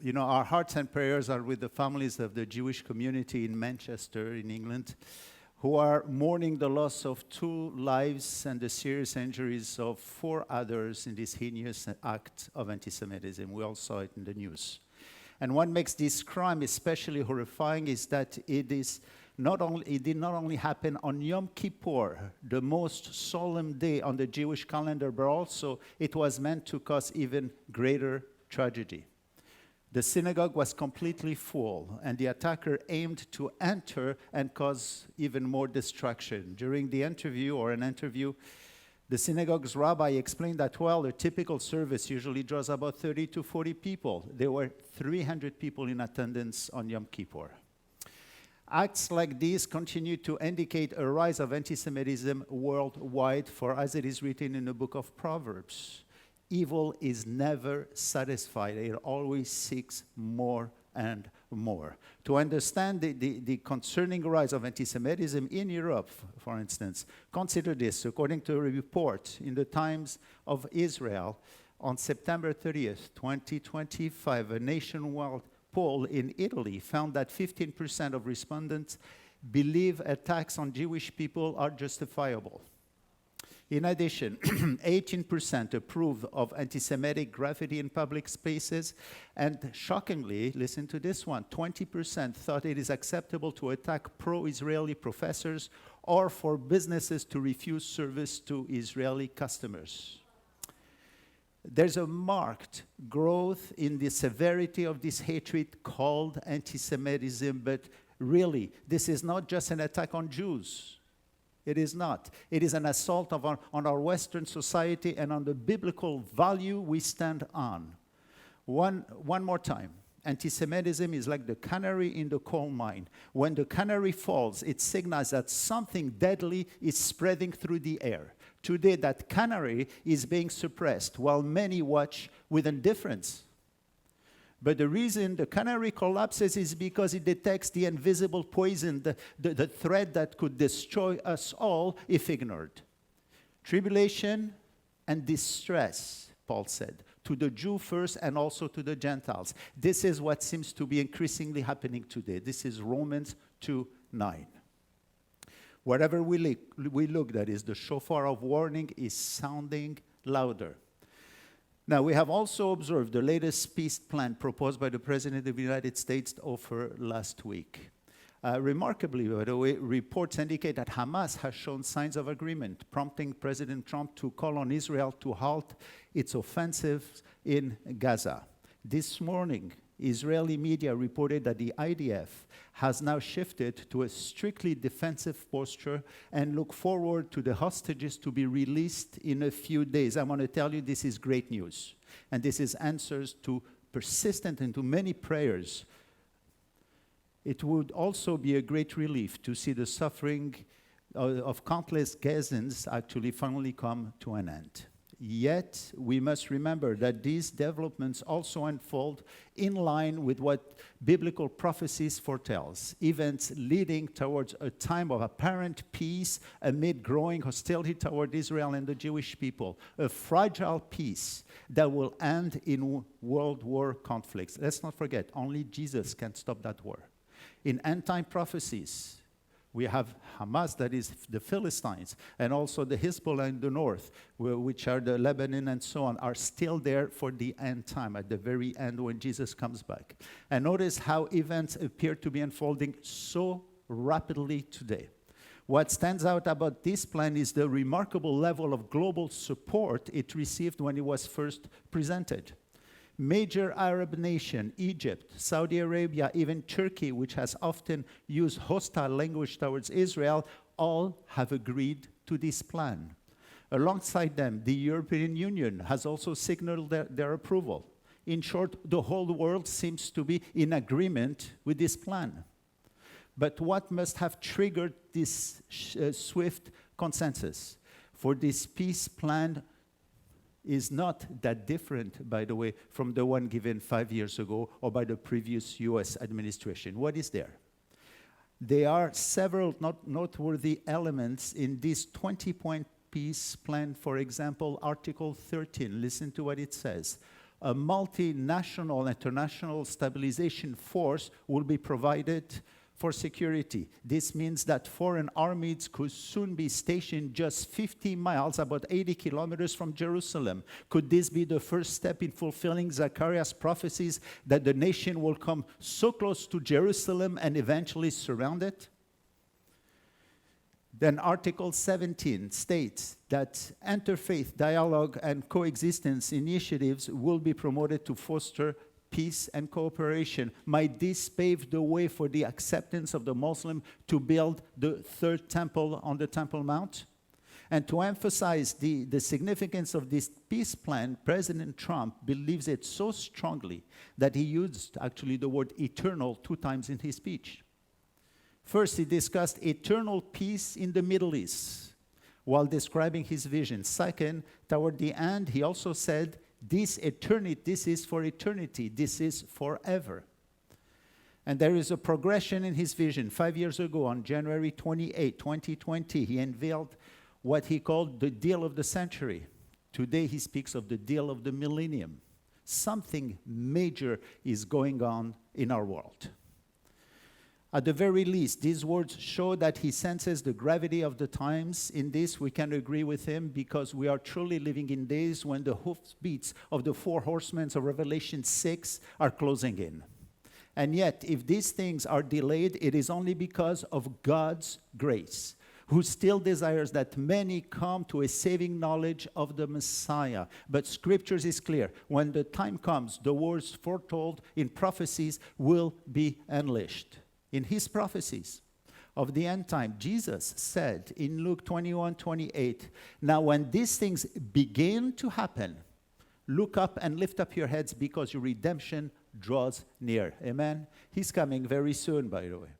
Our hearts and prayers are with the families of the Jewish community in Manchester, in England, who are mourning the loss of 2 lives and the serious injuries of 4 others in this heinous act of anti-Semitism. We all saw it in the news. And what makes this crime especially horrifying is that it did not only happen on Yom Kippur, the most solemn day on the Jewish calendar, but also it was meant to cause even greater tragedy. The synagogue was completely full, and the attacker aimed to enter and cause even more destruction. During the interview, the synagogue's rabbi explained that, a typical service usually draws about 30 to 40 people. There were 300 people in attendance on Yom Kippur. Acts like these continue to indicate a rise of anti-Semitism worldwide, for as it is written in the book of Proverbs, evil is never satisfied. It always seeks more and more. To understand the concerning rise of anti-Semitism in Europe, for instance, consider this. According to a report in the Times of Israel, on September 30th, 2025, a nationwide poll in Italy found that 15% of respondents believe attacks on Jewish people are justifiable. In addition, 18% approve of anti-Semitic graffiti in public spaces, and shockingly, listen to this one, 20% thought it is acceptable to attack pro-Israeli professors or for businesses to refuse service to Israeli customers. There's a marked growth in the severity of this hatred called anti-Semitism, but really, this is not just an attack on Jews. It is not. It is an assault on our Western society and on the biblical value we stand on. One more time. Anti-Semitism is like the canary in the coal mine. When the canary falls, it signals that something deadly is spreading through the air. Today, that canary is being suppressed, while many watch with indifference. But the reason the canary collapses is because it detects the invisible poison, the threat that could destroy us all if ignored. Tribulation and distress, Paul said, to the Jew first and also to the Gentiles. This is what seems to be increasingly happening today. This is Romans 2:9. Wherever we look, that is, the shofar of warning is sounding louder. Now, we have also observed the latest peace plan proposed by the President of the United States to offer last week. Remarkably, by the way, reports indicate that Hamas has shown signs of agreement, prompting President Trump to call on Israel to halt its offensive in Gaza. This morning, Israeli media reported that the IDF has now shifted to a strictly defensive posture and look forward to the hostages to be released in a few days. I want to tell you this is great news. And this is answers to persistent and to many prayers. It would also be a great relief to see the suffering of countless Gazans actually finally come to an end. Yet, we must remember that these developments also unfold in line with what biblical prophecies foretells, events leading towards a time of apparent peace amid growing hostility toward Israel and the Jewish people, a fragile peace that will end in world war conflicts. Let's not forget, only Jesus can stop that war. In end-time prophecies, we have Hamas, that is the Philistines, and also the Hezbollah in the north, which are the Lebanon and so on, are still there for the end time, at the very end when Jesus comes back. And notice how events appear to be unfolding so rapidly today. What stands out about this plan is the remarkable level of global support it received when it was first presented. Major Arab nations, Egypt, Saudi Arabia, even Turkey, which has often used hostile language towards Israel, all have agreed to this plan. Alongside them, the European Union has also signaled their approval. In short, the whole world seems to be in agreement with this plan. But what must have triggered this swift consensus? For this peace plan is not that different, by the way, from the one given 5 years ago or by the previous US administration. What is there? There are several noteworthy elements in this 20-point peace plan. For example, Article 13, listen to what it says. a multinational international stabilization force will be provided for security. This means that foreign armies could soon be stationed just 50 miles, about 80 kilometers from Jerusalem. Could this be the first step in fulfilling Zechariah's prophecies that the nation will come so close to Jerusalem and eventually surround it? Then Article 17 states that interfaith dialogue and coexistence initiatives will be promoted to foster peace and cooperation. Might this pave the way for the acceptance of the Muslim to build the third temple on the Temple Mount? And to emphasize the significance of this peace plan, President Trump believes it so strongly that he used actually the word eternal 2 times in his speech. First, he discussed eternal peace in the Middle East while describing his vision. Second, toward the end, he also said, this is for eternity, this is forever. And there is a progression in his vision. 5 years ago, on January 28, 2020, he unveiled what he called the deal of the century. Today, he speaks of the deal of the millennium. Something major is going on in our world. At the very least, these words show that he senses the gravity of the times. In this, we can agree with him because we are truly living in days when the hoofbeats of the 4 horsemen of Revelation 6 are closing in. And yet, if these things are delayed, it is only because of God's grace, who still desires that many come to a saving knowledge of the Messiah. But Scriptures is clear. When the time comes, the words foretold in prophecies will be unleashed. In his prophecies of the end time, Jesus said in Luke 21:28, now when these things begin to happen, look up and lift up your heads because your redemption draws near. Amen? He's coming very soon, by the way.